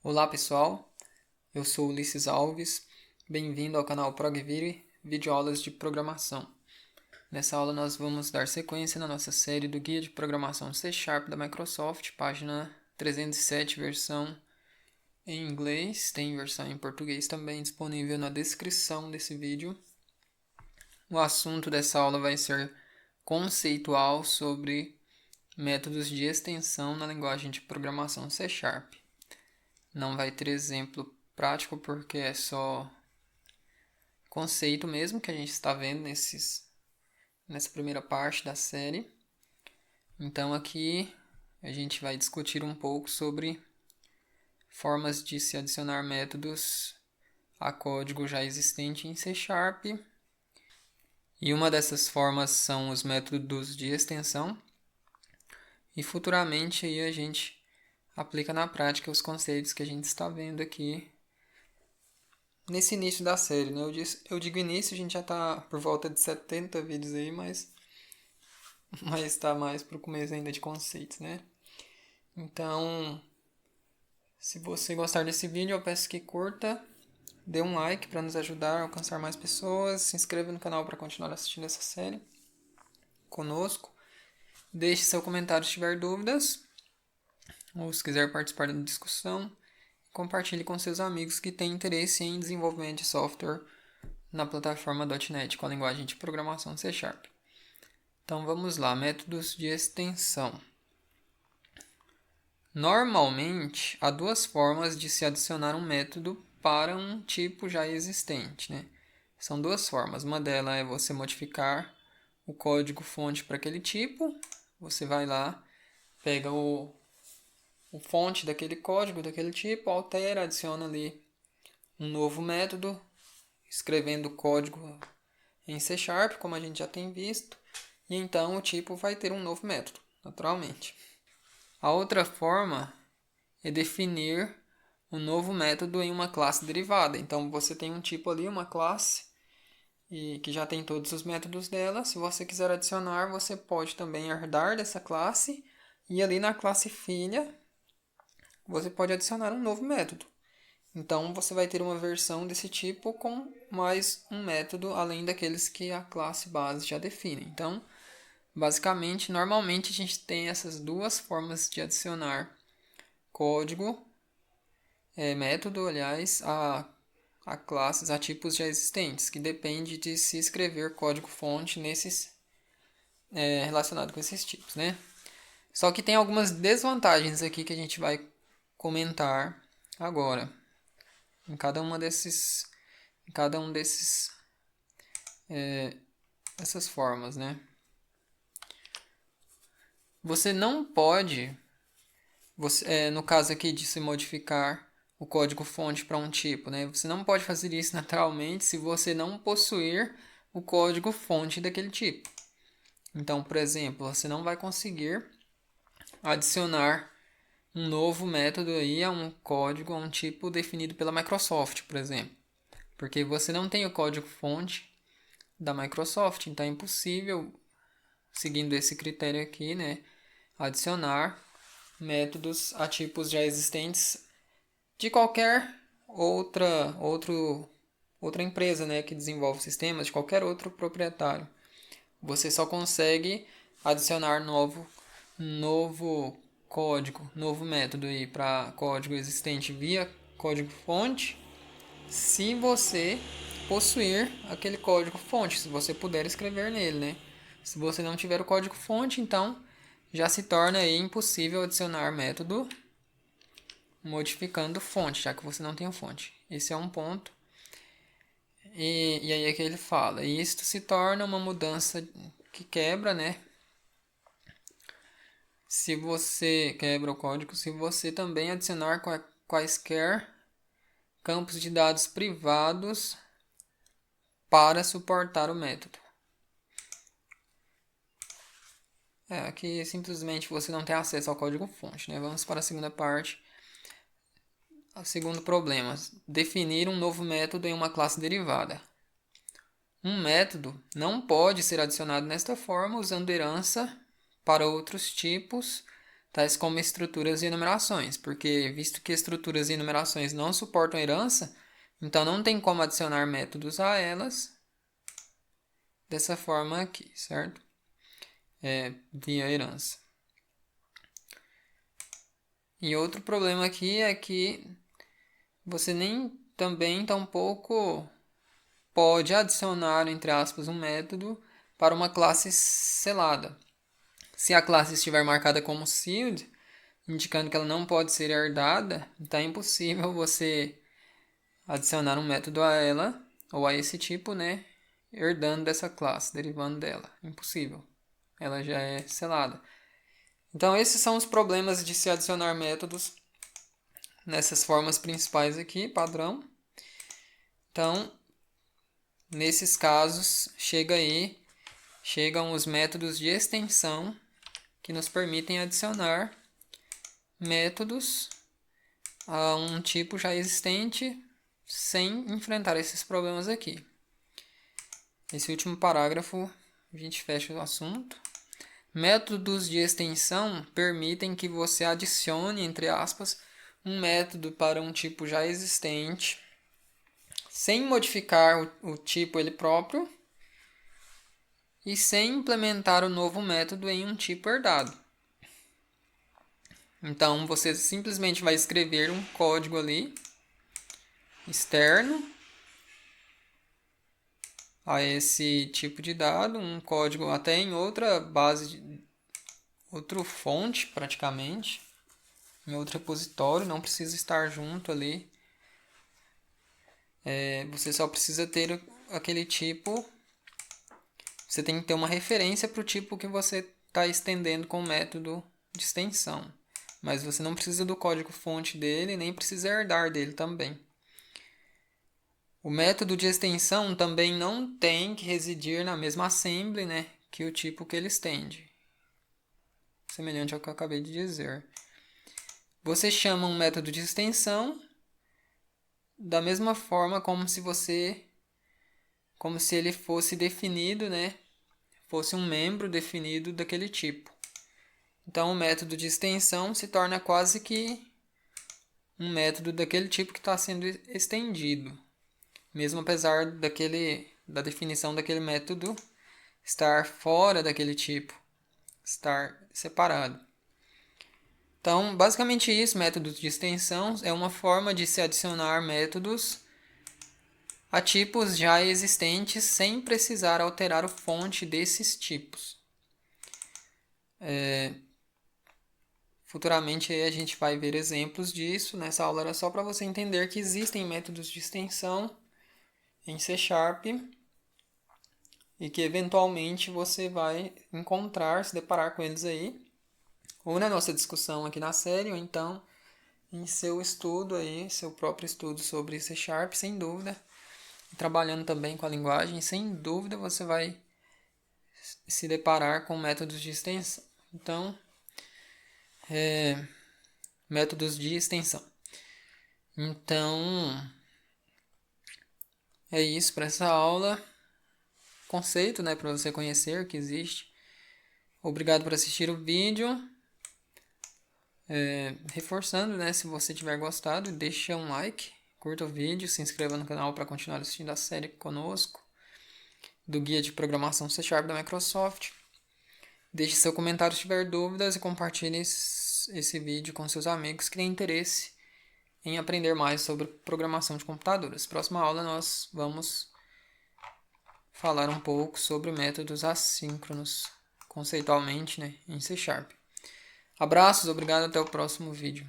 Olá pessoal, eu sou Ulisses Alves, bem-vindo ao canal ProgVire, videoaulas de programação. Nessa aula nós vamos dar sequência na nossa série do Guia de Programação C# da Microsoft, página 307, versão em inglês, tem versão em português também disponível na descrição desse vídeo. O assunto dessa aula vai ser conceitual sobre métodos de extensão na linguagem de programação C#. Não vai ter exemplo prático porque é só conceito mesmo que a gente está vendo nessa primeira parte da série. Então aqui a gente vai discutir um pouco sobre formas de se adicionar métodos a código já existente em C#. E uma dessas formas são os métodos de extensão. E futuramente aí a gente aplica na prática os conceitos que a gente está vendo aqui nesse início da série, né? Eu digo início, a gente já está por volta de 70 vídeos aí, mas está mais para o começo ainda de conceitos, né? Então, se você gostar desse vídeo, eu peço que curta, dê um like para nos ajudar a alcançar mais pessoas, se inscreva no canal para continuar assistindo essa série conosco, deixe seu comentário se tiver dúvidas, ou se quiser participar da discussão, compartilhe com seus amigos que têm interesse em desenvolvimento de software na plataforma .NET com a linguagem de programação C#. Então vamos lá, métodos de extensão. Normalmente, há duas formas de se adicionar um método para um tipo já existente, né? São duas formas. Uma delas é você modificar o código-fonte para aquele tipo. Você vai lá, pega o fonte daquele código, daquele tipo, altera, adiciona ali um novo método, escrevendo o código em C#, como a gente já tem visto, e então o tipo vai ter um novo método, naturalmente. A outra forma é definir um novo método em uma classe derivada. Então você tem um tipo ali, uma classe, e que já tem todos os métodos dela. Se você quiser adicionar, você pode também herdar dessa classe, e ali na classe filha você pode adicionar um novo método. Então, você vai ter uma versão desse tipo com mais um método, além daqueles que a classe base já define. Então, basicamente, normalmente a gente tem essas duas formas de adicionar código, método, aliás, a classes, a tipos já existentes, que depende de se escrever código-fonte relacionado com esses tipos, né? Só que tem algumas desvantagens aqui que a gente vai comentar agora. Em cada um desses essas formas, né? Você não pode, no caso aqui de se modificar o código-fonte para um tipo, né? Você não pode fazer isso naturalmente se você não possuir o código-fonte daquele tipo. Então, por exemplo, você não vai conseguir adicionar um novo método aí a um código, a um tipo definido pela Microsoft, por exemplo. Porque você não tem o código-fonte da Microsoft, então é impossível, seguindo esse critério aqui, né, adicionar métodos a tipos já existentes de qualquer outra empresa, né, que desenvolve sistemas, de qualquer outro proprietário. Você só consegue adicionar novo código, novo método aí para código existente via código-fonte, se você possuir aquele código-fonte, se você puder escrever nele, né? Se você não tiver o código-fonte, então já se torna aí impossível adicionar método modificando fonte, já que você não tem a fonte. Esse é um ponto. E aí é que ele fala. E isto se torna uma mudança que quebra, né? Se você quebra o código, se você também adicionar quaisquer campos de dados privados para suportar o método. Aqui simplesmente você não tem acesso ao código-fonte, né? Vamos para a segunda parte. O segundo problema, definir um novo método em uma classe derivada. Um método não pode ser adicionado nesta forma usando herança para outros tipos tais como estruturas e enumerações, porque visto que estruturas e enumerações não suportam herança, então não tem como adicionar métodos a elas dessa forma aqui, certo? Via herança. E outro problema aqui é que você nem também tampouco pode adicionar, entre aspas, um método para uma classe selada. Se a classe estiver marcada como sealed, indicando que ela não pode ser herdada, então é impossível você adicionar um método a ela, ou a esse tipo, né, herdando dessa classe, derivando dela. Impossível. Ela já é selada. Então esses são os problemas de se adicionar métodos nessas formas principais aqui, padrão. Então, nesses casos, chegam os métodos de extensão que nos permitem adicionar métodos a um tipo já existente sem enfrentar esses problemas aqui. Esse último parágrafo a gente fecha o assunto. Métodos de extensão permitem que você adicione, entre aspas, um método para um tipo já existente sem modificar o tipo ele próprio e sem implementar o novo método em um tipo herdado. Então você simplesmente vai escrever um código ali externo a esse tipo de dado, um código até em outra base, outra fonte praticamente, em outro repositório, não precisa estar junto ali. Você só precisa ter aquele tipo, você tem que ter uma referência para o tipo que você está estendendo com o método de extensão. Mas você não precisa do código fonte dele, nem precisa herdar dele também. O método de extensão também não tem que residir na mesma assembly, né, que o tipo que ele estende. Semelhante ao que eu acabei de dizer. Você chama um método de extensão da mesma forma como se ele fosse definido, né, fosse um membro definido daquele tipo. Então o método de extensão se torna quase que um método daquele tipo que está sendo estendido. Mesmo apesar da definição daquele método estar fora daquele tipo, estar separado. Então, basicamente isso, métodos de extensão é uma forma de se adicionar métodos a tipos já existentes sem precisar alterar a fonte desses tipos. Futuramente a gente vai ver exemplos disso. Nessa aula era só para você entender que existem métodos de extensão em C# e que eventualmente você vai encontrar, se deparar com eles aí, ou na nossa discussão aqui na série, ou então em seu estudo aí, seu próprio estudo sobre C#, sem dúvida, trabalhando também com a linguagem, sem dúvida você vai se deparar com métodos de extensão. Então, métodos de extensão. Então, é isso para essa aula. Conceito, né, para você conhecer que existe. Obrigado por assistir o vídeo. Reforçando, né, se você tiver gostado, deixa um like, curta o vídeo, se inscreva no canal para continuar assistindo a série conosco do Guia de Programação C# da Microsoft. Deixe seu comentário se tiver dúvidas e compartilhe esse vídeo com seus amigos que têm interesse em aprender mais sobre programação de computadores. Próxima aula nós vamos falar um pouco sobre métodos assíncronos, conceitualmente, né, em C#. Abraços, obrigado, até o próximo vídeo.